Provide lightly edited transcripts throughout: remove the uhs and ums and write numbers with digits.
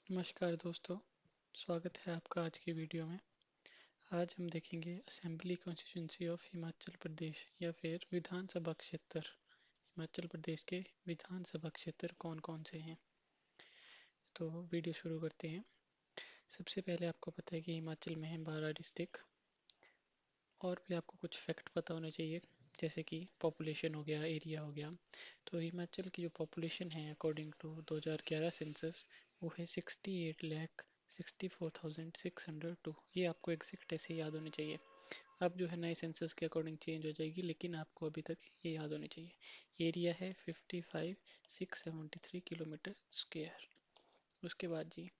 नमस्कार दोस्तों, स्वागत है आपका आज की वीडियो में। आज हम देखेंगे assembly constituency of Himachal Pradesh या फिर विधानसभा क्षेत्र। हिमाचल प्रदेश के विधानसभा क्षेत्र कौन कौन से हैं। तो वीडियो शुरू करते हैं। सबसे पहले आपको पता है कि हिमाचल में है 12 डिस्ट्रिक्ट। और भी आपको कुछ फैक्ट पता होने चाहिए, जैसे कि पॉपुलेशन हो गया, एरिया हो गया। तो हिमाचल की जो पॉपुलेशन है अकॉर्डिंग टू 2011 सेंसस, वो है 68,64,602। ये आपको एग्जैक्ट ऐसे याद होने चाहिए। अब जो है नए सेंसस के अकॉर्डिंग चेंज हो जाएगी, लेकिन आपको अभी तक ये याद होनी चाहिए। एरिया है 55,673 किलोमीटर स्क्वायर। उसके बाद जी,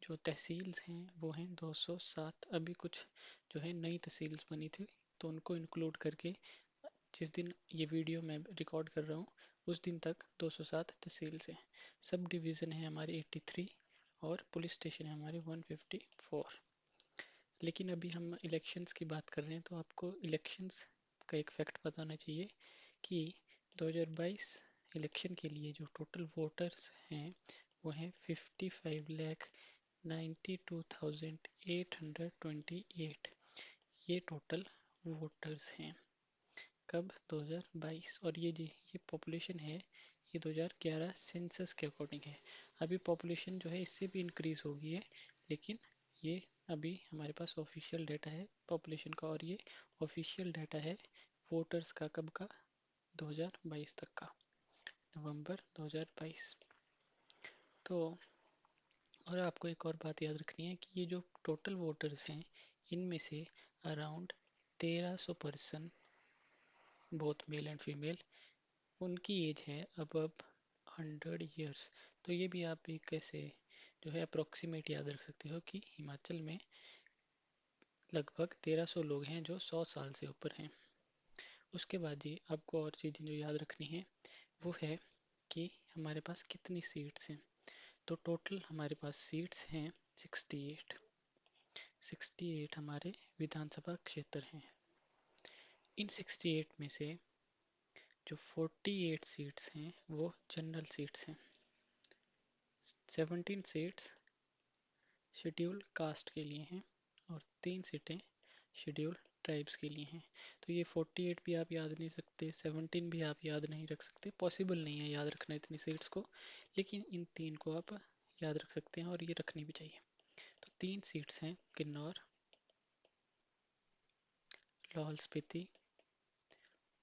जो तहसील्स हैं वो हैं 207। अभी कुछ जो है नई तहसील्स बनी थी, तो उनको इंक्लूड करके जिस दिन ये वीडियो मैं रिकॉर्ड कर रहा हूँ उस दिन तक 207 तहसील्स हैं। सब डिवीज़न है हमारे 83 और पुलिस स्टेशन है हमारे 154। लेकिन अभी हम इलेक्शंस की बात कर रहे हैं, तो आपको इलेक्शंस का एक फैक्ट पता होना चाहिए कि 2022 इलेक्शन के लिए जो टोटल वोटर्स हैं वो हैं 55,92,828। ये टोटल वोटर्स हैं कब, 2022। और ये पॉपुलेशन है, ये 2011 सेंसस के अकॉर्डिंग है। अभी पॉपुलेशन जो है इससे भी इंक्रीज हो गई है, लेकिन ये अभी हमारे पास ऑफिशियल डाटा है पॉपुलेशन का, और ये ऑफिशियल डाटा है वोटर्स का कब का, 2022 तक का, नवंबर 2022। तो और आपको एक और बात याद रखनी है कि ये जो टोटल वोटर्स हैं, इनमें से around 1300 person, both male and female, उनकी एज है अबव 100 ईयर्स। तो ये भी आप एक कैसे जो है अप्रोक्सीमेट याद रख सकते हो कि हिमाचल में लगभग 1300 लोग हैं जो 100 साल से ऊपर हैं। उसके बाद जी आपको और चीज़ें जो याद रखनी है वो है कि हमारे पास कितनी सीट्स हैं। तो टोटल हमारे पास सीट्स हैं 68। 68 हमारे विधानसभा क्षेत्र हैं। इन 68 में से जो 48 सीट्स हैं वो जनरल सीट्स हैं। 17 सीट्स शेड्यूल कास्ट के लिए हैं और 3 सीटें शेड्यूल ट्राइब्स के लिए हैं। तो ये 48 भी आप याद नहीं सकते, 17 भी आप याद नहीं रख सकते, पॉसिबल नहीं है याद रखना इतनी सीट्स को। लेकिन इन 3 को आप याद रख सकते हैं और ये रखनी भी चाहिए। तो 3 सीट्स हैं किन्नौर, लाहौल स्पीति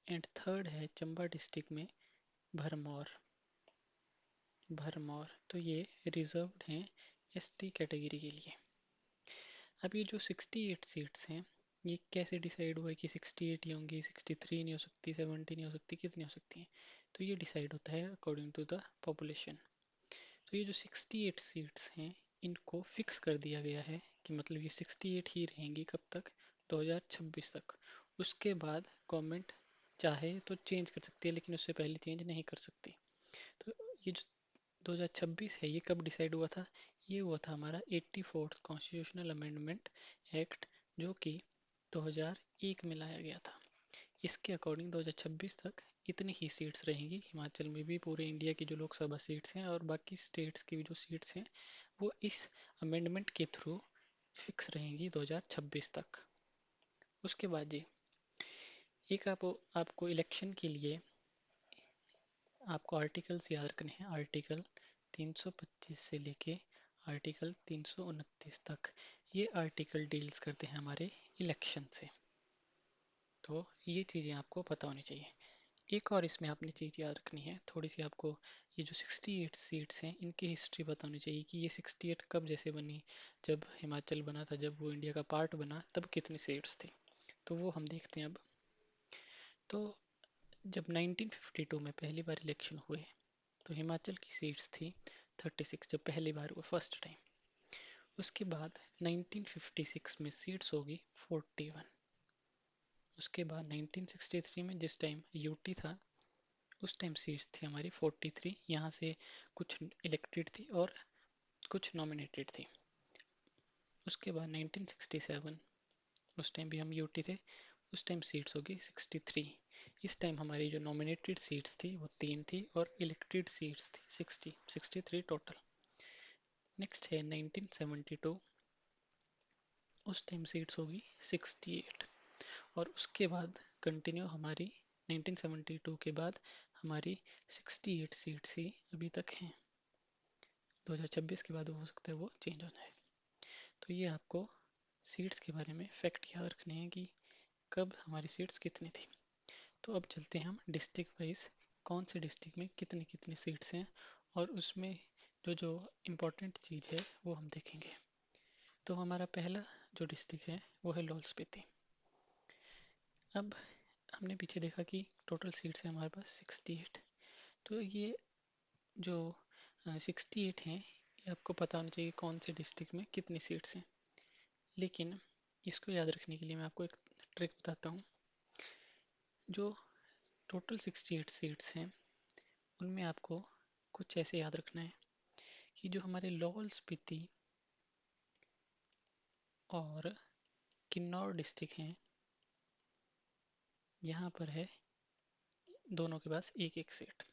एंड थर्ड है चंबा डिस्ट्रिक्ट में भरमौर। भरमौर तो ये रिजर्व्ड हैं एसटी कैटेगरी के लिए। अब ये जो 68 सीट्स हैं, ये कैसे डिसाइड हुआ है कि 68 ही होंगी, 63 नहीं हो सकती, 70 नहीं हो सकती, कितनी हो सकती हैं। तो ये डिसाइड होता है अकॉर्डिंग टू द पॉपुलेशन। तो ये जो 68 सीट्स हैं, इनको फिक्स कर दिया गया है कि मतलब ये 68 ही रहेंगी कब तक, 2026 तक। उसके बाद गवर्नमेंट चाहे तो चेंज कर सकती है, लेकिन उससे पहले चेंज नहीं कर सकती। तो ये जो 2026 है, ये कब डिसाइड हुआ था, ये हुआ था हमारा 84th कॉन्स्टिट्यूशनल अमेंडमेंट एक्ट, जो कि 2001 में लाया गया था। इसके अकॉर्डिंग 2026 तक इतनी ही सीट्स रहेंगी हिमाचल में भी। पूरे इंडिया की जो लोकसभा सीट्स हैं और बाकी स्टेट्स की भी जो सीट्स हैं, वो इस अमेंडमेंट के थ्रू फिक्स रहेंगी 2026 तक। उसके बाद जी एक आपको इलेक्शन के लिए आपको आर्टिकल्स याद रखने हैं। आर्टिकल 325 से लेके आर्टिकल 329 तक, ये आर्टिकल डील्स करते हैं हमारे इलेक्शन से। तो ये चीज़ें आपको पता होनी चाहिए। एक और इसमें आपने चीज़ याद रखनी है थोड़ी सी, आपको ये जो 68 सीट्स हैं इनकी हिस्ट्री पता होनी चाहिए कि ये 68 कब जैसे बनी। जब हिमाचल बना था, जब वो इंडिया का पार्ट बना, तब कितनी सीट्स थी, तो वो हम देखते हैं अब। तो जब 1952 में पहली बार इलेक्शन हुए, तो हिमाचल की सीट्स थी 36, जब पहली बार हुआ, फर्स्ट टाइम। उसके बाद 1956 में सीट्स होगी 41। उसके बाद 1963 में जिस टाइम यूटी था, उस टाइम सीट्स थी हमारी 43। यहाँ से कुछ इलेक्टेड थी और कुछ नॉमिनेटेड थी। उसके बाद 1967, उस टाइम भी हम यूटी थे, उस टाइम सीट्स होगी 63। इस टाइम हमारी जो नॉमिनेटेड सीट्स थी वो 3 थी और इलेक्टेड सीट्स थी 63 टोटल। नेक्स्ट है 1972, उस टाइम सीट्स होगी 68। और उसके बाद कंटिन्यू हमारी 1972 के बाद हमारी 68 सीट्स ही अभी तक हैं। 2026 के बाद हो सकता है वो चेंज हो जाए। तो ये आपको सीट्स के बारे में फैक्ट याद रखने हैं कि कब हमारी सीट्स कितनी थी। तो अब चलते हैं हम डिस्ट्रिक्ट वाइज, कौन से डिस्ट्रिक्ट में कितनी कितनी सीट्स हैं और उसमें जो जो इम्पोर्टेंट चीज़ है वो हम देखेंगे। तो हमारा पहला जो डिस्ट्रिक्ट है वो है लाहौल स्पीति। अब हमने पीछे देखा कि टोटल सीट्स है हमारे पास 68। तो ये जो 68 हैं ये आपको पता होना चाहिए कौन से डिस्ट्रिक्ट में कितनी सीट्स हैं। लेकिन इसको याद रखने के लिए मैं आपको एक ट्रिक बताता हूँ। जो टोटल 68 सीट्स हैं उनमें आपको कुछ ऐसे याद रखना है कि जो हमारे लाहौल स्पीति और किन्नौर डिस्ट्रिक्ट हैं यहाँ पर है दोनों के पास एक एक सीट।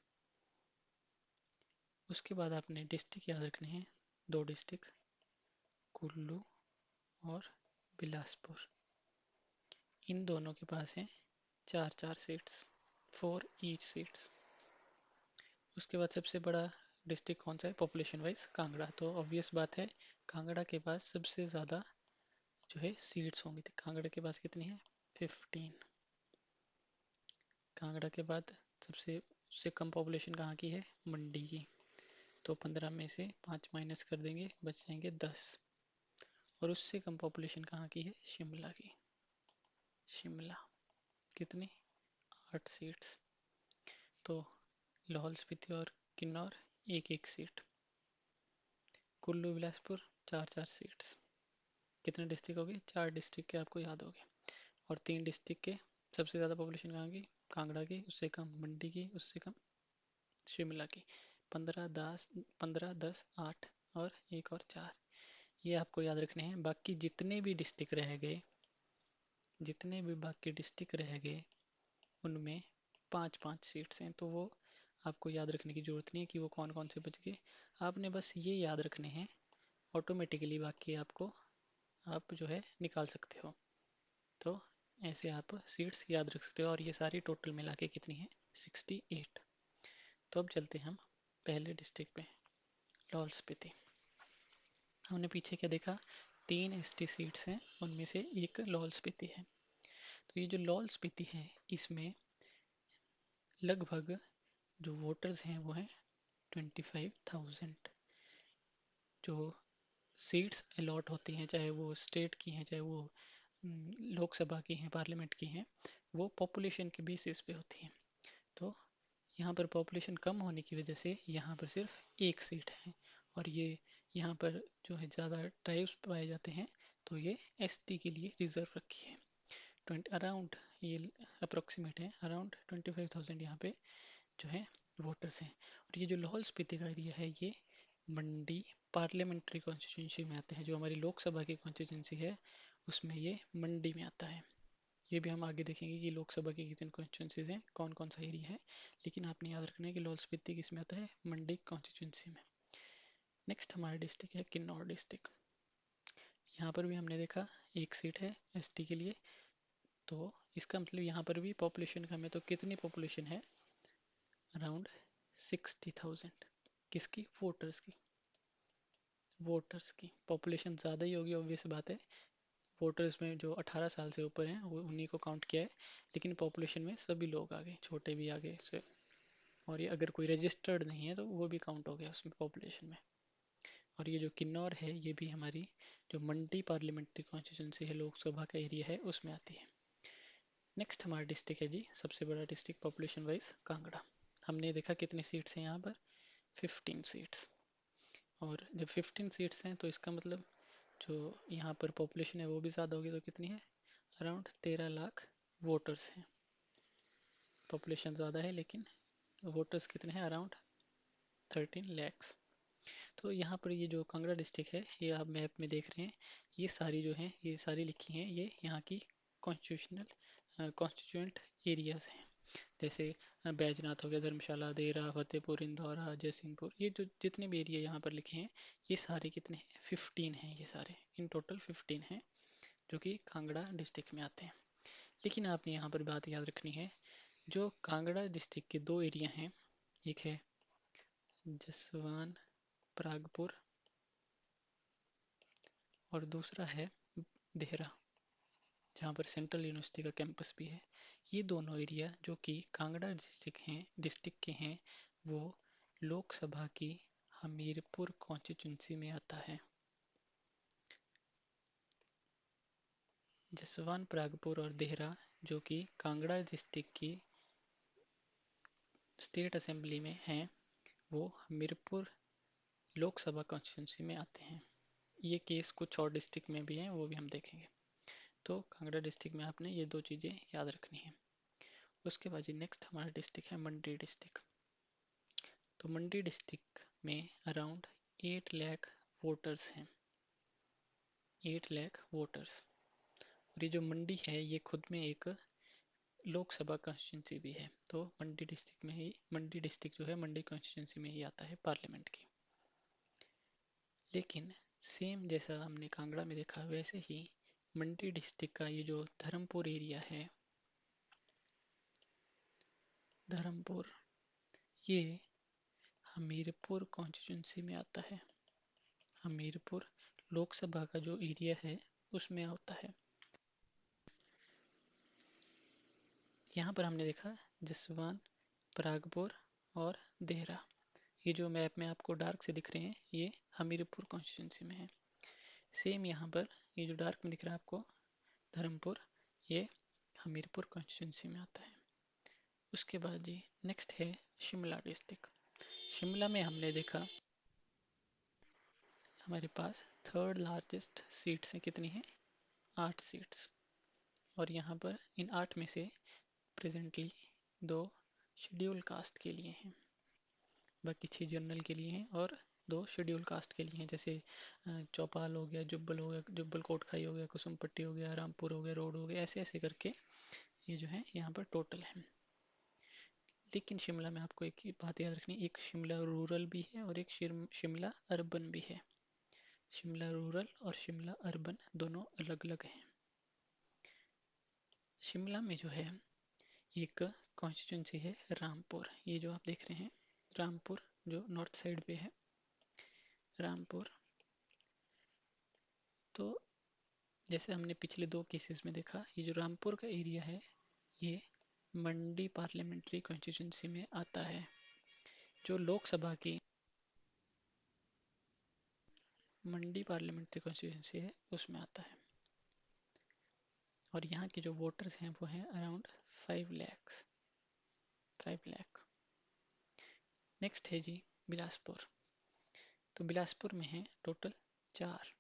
उसके बाद आपने डिस्ट्रिक्ट याद रखने हैं, दो डिस्ट्रिक्ट कुल्लू और बिलासपुर। इन दोनों के पास हैं चार चार सीट्स, 4 ईच सीट्स। उसके बाद सबसे बड़ा डिस्ट्रिक्ट कौन सा है पॉपुलेशन वाइज? कांगड़ा। तो ऑब्वियस बात है कांगड़ा के पास सबसे ज़्यादा जो है सीट्स होंगी। तो कांगड़ा के पास कितनी है? 15। कांगड़ा के बाद सबसे उससे कम पॉपुलेशन कहाँ की है? मंडी की। तो 15 में से 5 माइनस कर देंगे, बच जाएंगे 10। और उससे कम पॉपुलेशन कहाँ की है? शिमला की। शिमला कितनी? 8 सीट्स। तो लाहौल स्पीति और किन्नौर एक एक सीट। कुल्लू बिलासपुर चार चार सीट्स। कितने डिस्ट्रिक्ट हो गए? 4 डिस्ट्रिक्ट के आपको याद हो गए। और 3 डिस्ट्रिक्ट के सबसे ज़्यादा पॉपुलेशन कहाँ की? कांगड़ा की, उससे कम मंडी की, उससे कम शिमला की। 15 10 8 और एक और 4, ये आपको याद रखने हैं। बाकी जितने भी डिस्ट्रिक्ट रह गए, जितने भी बाकी डिस्ट्रिक्ट रह गए उनमें 5 5 सीट्स हैं। तो वो आपको याद रखने की ज़रूरत नहीं है कि वो कौन कौन से बच गए। आपने बस ये याद रखने हैं, ऑटोमेटिकली बाकी आपको आप जो है निकाल सकते हो। तो ऐसे आप सीट्स याद रख सकते हो। और ये सारी टोटल मिला के कितनी है? 68। तो अब चलते हैं हम पहले डिस्ट्रिक्ट पे, लाहौल स्पीति। हमने पीछे क्या देखा? 3 एसटी सीट्स हैं, उनमें से एक लाहौल स्पीति है। तो ये जो लाहौल स्पीति है इसमें लगभग जो वोटर्स हैं वो हैं 25,000। जो सीट्स अलॉट होती हैं, चाहे वो स्टेट की हैं चाहे वो लोकसभा की हैं, पार्लियामेंट की हैं, वो पॉपुलेशन के बेसिस पे होती हैं। तो यहाँ पर पॉपुलेशन कम होने की वजह से यहाँ पर सिर्फ एक सीट है। और ये यहाँ पर जो है ज़्यादा ट्राइब्स पाए जाते हैं, तो ये एसटी के लिए रिजर्व रखी है। 20 अराउंड, ये अप्रोक्सीमेट है, अराउंड 25,000 यहाँ पे जो है वोटर्स हैं। और ये जो लाहौल स्पीति का एरिया है ये मंडी पार्लियामेंट्री कॉन्स्टिट्यूंसी में आते हैं। जो हमारी लोकसभा की कॉन्स्टिट्यूंसी है उसमें ये मंडी में आता है। ये भी हम आगे देखेंगे कि लोकसभा की कितनी कॉन्स्टिट्यूंसीज हैं, कौन कौन सा एरिया है। लेकिन आपने याद रखना है कि लाहौल स्पीति किस में आता है? मंडी कॉन्स्टिट्यूंसी में। नेक्स्ट हमारा डिस्ट्रिक्ट है किन्नौर डिस्ट्रिक्ट। यहाँ पर भी हमने देखा एक सीट है एसटी के लिए। तो इसका मतलब यहाँ पर भी पॉपुलेशन कम है। तो कितनी पॉपुलेशन है? अराउंड 60,000। किसकी? वोटर्स की। वोटर्स की पॉपुलेशन ज़्यादा ही होगी, ऑब्वियस बात है। वोटर्स में जो 18 साल से ऊपर हैं वो उन्हीं को काउंट किया है। लेकिन पॉपुलेशन में सभी लोग आ गए, छोटे भी आ गए। और ये अगर कोई रजिस्टर्ड नहीं है तो वो भी काउंट हो गया उसमें पॉपुलेशन में। और ये जो किन्नौर है ये भी हमारी जो मंडी पार्लियामेंट्री कॉन्स्टिट्यूंसी है, लोकसभा का एरिया है, उसमें आती है। नेक्स्ट हमारा डिस्ट्रिक्ट है जी सबसे बड़ा डिस्ट्रिक्ट पॉपुलेशन वाइज, कांगड़ा। हमने देखा कितनी सीट्स हैं यहाँ पर? 15 सीट्स। और जब 15 सीट्स हैं तो इसका मतलब जो यहाँ पर पॉपुलेशन है वो भी ज़्यादा होगी। तो कितनी है? अराउंड 13 लाख वोटर्स हैं। पॉपुलेशन ज़्यादा है लेकिन वोटर्स कितने हैं? अराउंड 13 लैक्स। तो यहाँ पर ये जो कांगड़ा डिस्ट्रिक्ट है ये आप मैप में देख रहे हैं, ये सारी जो हैं ये सारी लिखी हैं, ये यहाँ की कॉन्स्टिट्यूशनल कॉन्स्टिट्यूएंट एरियाज़ हैं। जैसे बैजनाथ हो गया, धर्मशाला, देरा, फतेहपुर, इंदौरा, जयसिंहपुर, ये जो जितने भी एरिया यहाँ पर लिखे हैं ये सारे कितने हैं, 15 हैं, ये सारे इन टोटल 15 हैं जो कि कांगड़ा डिस्ट्रिक्ट में आते हैं। लेकिन आपने यहाँ पर बात याद रखनी है, जो कांगड़ा डिस्ट्रिक्ट के दो एरिया हैं, एक है जसवान परागपुर और दूसरा है देहरा, जहाँ पर सेंट्रल यूनिवर्सिटी का कैंपस भी है। ये दोनों एरिया जो कि कांगड़ा डिस्ट्रिक्ट के हैं, वो लोकसभा की हमीरपुर कॉन्स्टिट्यूंसी में आता है। जसवान परागपुर और देहरा जो कि कांगड़ा डिस्ट्रिक्ट की स्टेट असेंबली में हैं, वो हमीरपुर लोकसभा कॉन्स्टिट्यूंसी में आते हैं। ये केस कुछ और डिस्ट्रिक्ट में भी हैं, वो भी हम देखेंगे। तो कांगड़ा डिस्ट्रिक्ट में आपने ये दो चीज़ें याद रखनी है। उसके बाद जी नेक्स्ट हमारा डिस्ट्रिक्ट है मंडी डिस्ट्रिक्ट। तो मंडी डिस्ट्रिक्ट में अराउंड 8 लाख वोटर्स हैं, 8 लाख वोटर्स। और ये जो मंडी है ये खुद में एक लोकसभा कॉन्स्टिट्यूंसी भी है। तो मंडी डिस्ट्रिक्ट जो है मंडी कॉन्स्टिट्यूंसी में ही आता है पार्लियामेंट की। लेकिन सेम जैसा हमने कांगड़ा में देखा वैसे ही मंडी डिस्ट्रिक्ट का ये जो धर्मपुर एरिया है, धर्मपुर, ये हमीरपुर कॉन्स्टिट्यूंसी में आता है। हमीरपुर लोकसभा का जो एरिया है उसमें आता है। यहाँ पर हमने देखा जसवान परागपुर और देहरा, ये जो मैप में आपको डार्क से दिख रहे हैं ये हमीरपुर कॉन्स्टिट्यूंसी में है। सेम यहाँ पर ये जो डार्क में दिख रहा है आपको धर्मपुर, ये हमीरपुर कॉन्स्टिट्यूंसी में आता है। उसके बाद जी नेक्स्ट है शिमला डिस्ट्रिक्ट। शिमला में हमने देखा हमारे पास थर्ड लार्जेस्ट सीट्स हैं, कितनी हैं, 8 सीट्स। और यहाँ पर इन 8 में से प्रेजेंटली 2 शेड्यूल कास्ट के लिए हैं, बाकी 6 जनरल के लिए हैं और 2 शेड्यूल कास्ट के लिए हैं। जैसे चौपाल हो गया, जुब्बल हो गया, जुब्बल कोटखाई हो गया, कुसुमपट्टी हो गया, रामपुर हो गया, रोड हो गया, ऐसे ऐसे करके ये जो है यहाँ पर टोटल है। लेकिन शिमला में आपको एक बात याद रखनी, एक शिमला रूरल भी है और एक शिमला अर्बन भी है। शिमला रूरल और शिमला अर्बन दोनों अलग अलग हैं। शिमला में जो है एक कॉन्स्टिट्यूंसी है रामपुर, ये जो आप देख रहे हैं रामपुर जो नॉर्थ साइड पे है, रामपुर। तो जैसे हमने पिछले 2 केसेस में देखा, ये जो रामपुर का एरिया है ये मंडी पार्लियामेंट्री कॉन्स्टिट्यूंसी में आता है, जो लोकसभा की मंडी पार्लियामेंट्री कॉन्स्टिट्यूंसी है उसमें आता है। और यहाँ के जो वोटर्स हैं वो हैं अराउंड 5 लाख। नेक्स्ट है जी बिलासपुर। तो बिलासपुर में है टोटल 4,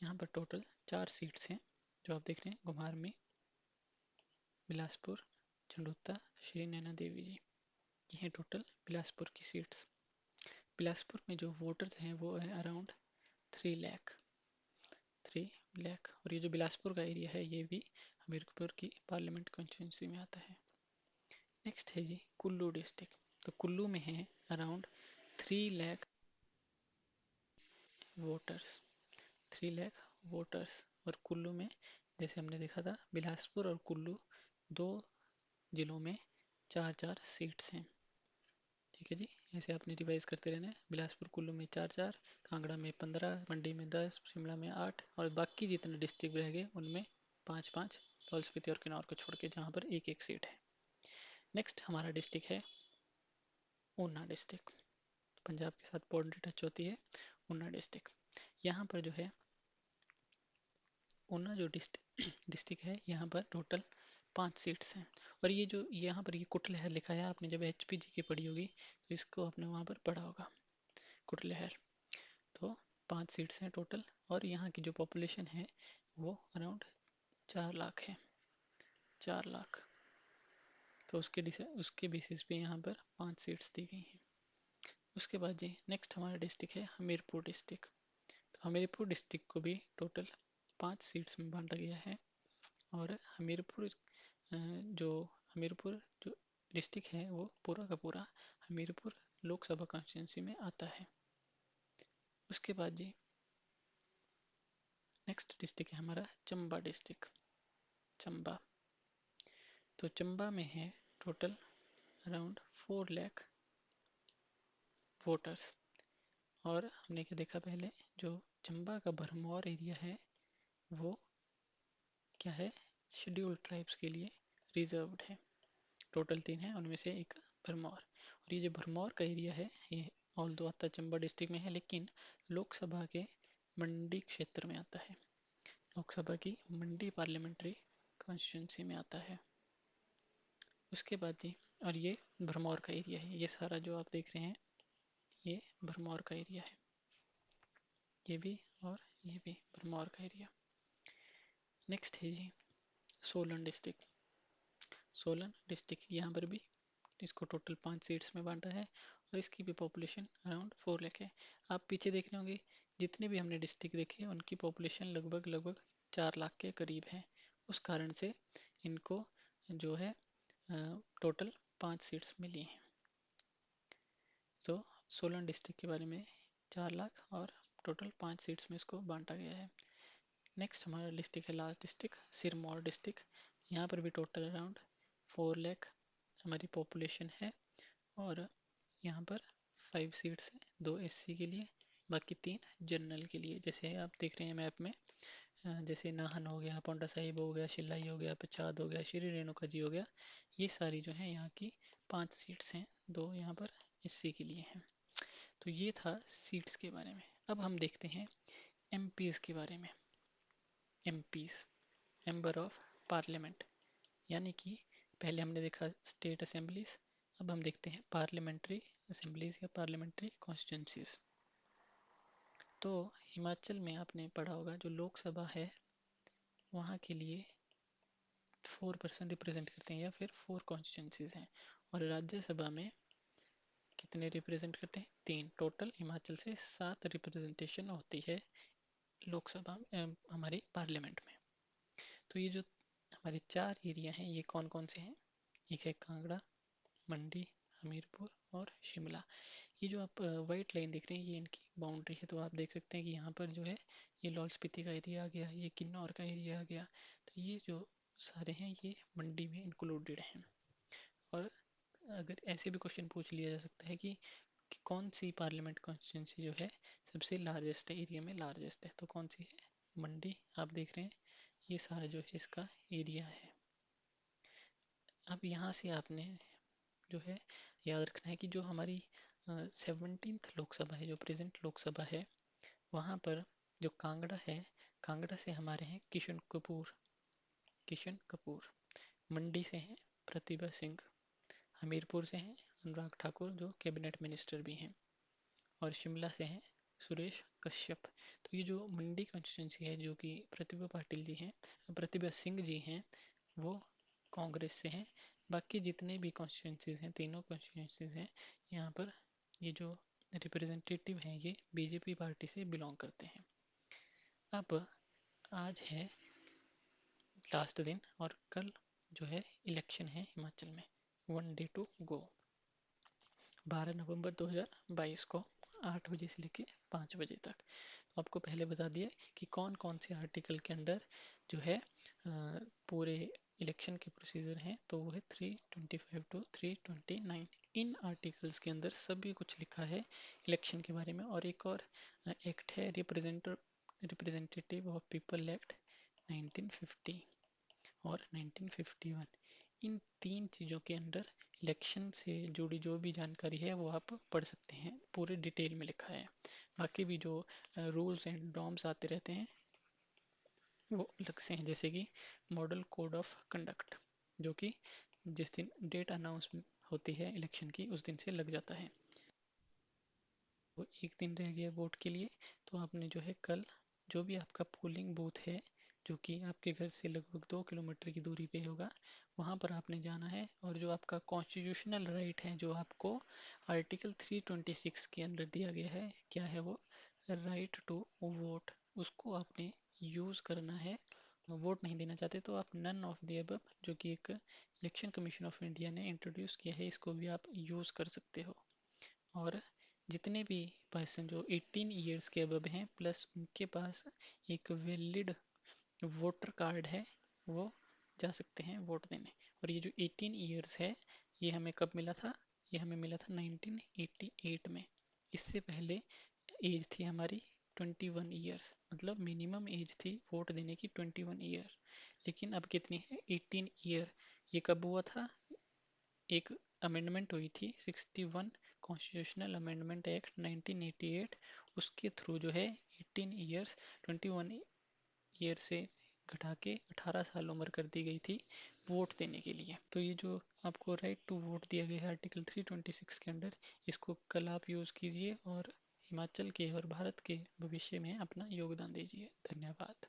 यहाँ पर टोटल 4 सीट्स हैं जो आप देख रहे हैं, घुमार में, बिलासपुर, झंडुता, श्री नैना देवी जी, ये हैं टोटल बिलासपुर की सीट्स। बिलासपुर में जो वोटर्स हैं वो है अराउंड 3 लाख। और ये जो बिलासपुर का एरिया है ये भी हमीरपुर की पार्लियामेंट कॉन्स्टिट्यूंसी में आता है। नेक्स्ट है जी कुल्लू डिस्ट्रिक्ट। तो कुल्लू में है अराउंड 3 लाख वोटर्स। और कुल्लू में जैसे हमने देखा था बिलासपुर और कुल्लू 2 जिलों में 4 सीट्स हैं। ठीक है जी, ऐसे आपने रिवाइज करते रहना है। बिलासपुर कुल्लू में 4, कांगड़ा में 15, मंडी में 10, शिमला में 8 और बाकी जितने डिस्ट्रिक्ट रह गए उनमें 5, लाहौल स्पीति और किन्नौर को छोड़ के, जहाँ पर एक सीट है। नेक्स्ट हमारा डिस्ट्रिक्ट है ऊना डिस्ट्रिक्ट, पंजाब के साथ बॉर्डर टच होती है ऊना डिस्ट्रिक्ट। यहाँ पर जो है ऊना जो डिस्ट्रिक्ट है यहाँ पर टोटल 5 सीट्स हैं। और ये जो यहाँ पर ये कुटलहर लिखा है, आपने जब HPG की पढ़ी होगी तो इसको आपने वहाँ पर पढ़ा होगा, कुटलहर। तो 5 सीट्स हैं टोटल और यहाँ की जो पॉपुलेशन है वो अराउंड 4 लाख है, 4 लाख। तो उसके बेसिस पे यहाँ पर 5 सीट्स दी गई हैं। उसके बाद जी नेक्स्ट हमारा डिस्ट्रिक्ट है हमीरपुर डिस्ट्रिक्ट। तो हमीरपुर डिस्ट्रिक्ट को भी टोटल 5 सीट्स में बांटा गया है। और हमीरपुर जो डिस्ट्रिक्ट है वो पूरा का पूरा हमीरपुर लोकसभा कॉन्स्टिट्यूंसी में आता है। उसके बाद जी नेक्स्ट डिस्ट्रिक्ट है हमारा चंबा डिस्ट्रिक्ट। चंबा, तो चंबा में है टोटल अराउंड 4 लाख वोटर्स। और हमने क्या देखा पहले, जो चंबा का भरमौर एरिया है वो क्या है, शेड्यूल्ड ट्राइब्स के लिए रिजर्व्ड है। टोटल 3 है, उनमें से एक भरमौर। और ये जो भरमौर का एरिया है ये ऑल दो आता चंबा डिस्ट्रिक्ट में है, लेकिन लोकसभा के मंडी क्षेत्र में आता है। लोकसभा की मंडी पार्लियामेंट्री कॉन्स्टिट्यूंसी में आता है। उसके बाद जी, और ये भरमौर का एरिया है, ये सारा जो आप देख रहे हैं ये भरमौर का एरिया है, ये भी और ये भी भरमौर का एरिया। नेक्स्ट है जी सोलन डिस्ट्रिक्ट। सोलन डिस्ट्रिक्ट यहाँ पर भी इसको टोटल 5 सीट्स में बांटा है और इसकी भी पॉपुलेशन अराउंड 4 लाख है। आप पीछे देख रहे होंगे जितने भी हमने डिस्ट्रिक्ट देखे उनकी पॉपुलेशन लगभग 4 लाख के करीब है। उस कारण से इनको जो है टोटल 5 सीट्स मिली हैं। तो सोलन डिस्ट्रिक्ट के बारे में 4 लाख और टोटल 5 सीट्स में इसको बांटा गया है। नेक्स्ट हमारा डिस्ट्रिक्ट है लास्ट डिस्ट्रिक्ट सिरमौर डिस्ट्रिक्ट। यहाँ पर भी टोटल अराउंड 4 लाख हमारी पॉपुलेशन है और यहाँ पर 5 सीट्स हैं, 2 एससी के लिए, बाकी 3 जनरल के लिए। जैसे आप देख रहे हैं मैप में, जैसे नाहन हो गया, पौंटा साहिब हो गया, शिलाई हो गया, पछाद हो गया, श्री रेणुका जी हो गया, ये सारी जो है यहाँ की 5 सीट्स हैं, 2 यहाँ पर एससी के लिए हैं। तो ये था सीट्स के बारे में। अब हम देखते हैं एमपीज़ के बारे में। एमपीज़ मेंबर ऑफ पार्लियामेंट, यानी कि पहले हमने देखा स्टेट असेंबलीज, अब हम देखते हैं पार्लियामेंट्री असेंबलीज या पार्लियामेंट्री कॉन्स्टिट्यूंसीज। तो हिमाचल में आपने पढ़ा होगा जो लोकसभा है वहाँ के लिए 4% रिप्रेजेंट करते हैं या फिर 4 कॉन्स्टिट्यूंसीज हैं, और राज्यसभा में कितने रिप्रेजेंट करते हैं, 3। टोटल हिमाचल से 7 रिप्रेजेंटेशन होती है लोकसभा हमारे पार्लियामेंट में। तो ये जो हमारे 4 एरिया हैं ये कौन कौन से हैं, एक है कांगड़ा, मंडी, हमीरपुर और शिमला। ये जो आप वाइट लाइन देख रहे हैं ये इनकी बाउंड्री है। तो आप देख सकते हैं कि यहाँ पर जो है ये लाहौल स्पीति का एरिया आ गया, ये किन्नौर का एरिया आ गया। तो ये जो सारे हैं ये मंडी में इंक्लूडेड हैं। और अगर ऐसे भी क्वेश्चन पूछ लिया जा सकता है कि कौन सी पार्लियामेंट कॉन्स्टिट्यूंसी जो है सबसे लार्जेस्ट है, एरिया में लार्जेस्ट है, तो कौन सी है, मंडी। आप देख रहे हैं ये सारा जो है इसका एरिया है। अब यहाँ से आपने जो है याद रखना है कि जो हमारी 17th लोकसभा है, जो प्रेजेंट लोकसभा है, वहाँ पर जो कांगड़ा है, कांगड़ा से हमारे हैं किशन कपूर, किशन कपूर। मंडी से हैं प्रतिभा सिंह, हमीरपुर से हैं अनुराग ठाकुर जो कैबिनेट मिनिस्टर भी हैं, और शिमला से हैं सुरेश कश्यप। तो ये जो मंडी कॉन्स्टिट्यूंसी है जो कि प्रतिभा पाटिल जी हैं, प्रतिभा सिंह जी हैं, वो कांग्रेस से हैं। बाकी जितने भी कॉन्स्टिट्यूंसीज हैं, तीनों कॉन्स्टिट्यूंसीज हैं, यहाँ पर ये जो रिप्रेजेंटेटिव हैं ये बीजेपी पार्टी से बिलोंग करते हैं। अब आज है लास्ट दिन और कल जो है इलेक्शन है हिमाचल में, 1 डे टू गो। 12 नवंबर 2022 को 8 बजे से लेके 5 बजे तक। तो आपको पहले बता दिया कि कौन कौन से आर्टिकल के अंडर जो है पूरे इलेक्शन के प्रोसीजर हैं, तो वो है 325 टू 329। इन आर्टिकल्स के अंदर सभी कुछ लिखा है इलेक्शन के बारे में। और एक और एक्ट है रिप्रेजेंटेटिव ऑफ पीपल एक्ट 1950 और 1951। इन 3 चीज़ों के अंदर इलेक्शन से जुड़ी जो भी जानकारी है वो आप पढ़ सकते हैं, पूरे डिटेल में लिखा है। बाकी भी जो रूल्स एंड नॉर्म्स आते रहते हैं वो अलग से हैं, जैसे कि मॉडल कोड ऑफ कंडक्ट जो कि जिस दिन डेट अनाउंस होती है इलेक्शन की उस दिन से लग जाता है। वो एक दिन रह गया वोट के लिए, तो आपने जो है कल जो भी आपका पोलिंग बूथ है जो कि आपके घर से लगभग 2 किलोमीटर की दूरी पे होगा, वहाँ पर आपने जाना है। और जो आपका कॉन्स्टिट्यूशनल राइट है जो आपको आर्टिकल 326 के अंदर दिया गया है, क्या है वो, राइट टू वोट, उसको आपने यूज़ करना है वोट नहीं देना चाहते तो आप नन ऑफ द अबव, जो कि एक इलेक्शन कमीशन ऑफ इंडिया ने इंट्रोड्यूस किया है, इसको भी आप यूज़ कर सकते हो। और जितने भी पर्सन जो 18 ईयर्स के अबव हैं प्लस उनके पास एक वैलिड वोटर कार्ड है, वो जा सकते हैं वोट देने। और ये जो 18 ईयर्स है, ये हमें कब मिला था? ये हमें मिला था 1988 में। इससे पहले एज थी हमारी 21 ईयर्स, मतलब मिनिमम एज थी वोट देने की 21 ईयर। लेकिन अब कितनी है? 18 ईयर। ये कब हुआ था? एक अमेंडमेंट हुई थी 61 कॉन्स्टिट्यूशनल अमेंडमेंट एक्ट 1988, उसके थ्रू जो है 18 ईयर्स 21 ईयर से घटा के 18 साल उम्र कर दी गई थी वोट देने के लिए। तो ये जो आपको राइट टू वोट दिया गया है आर्टिकल 326 के अंडर, इसको कल आप यूज़ कीजिए और हिमाचल के और भारत के भविष्य में अपना योगदान दीजिए। धन्यवाद।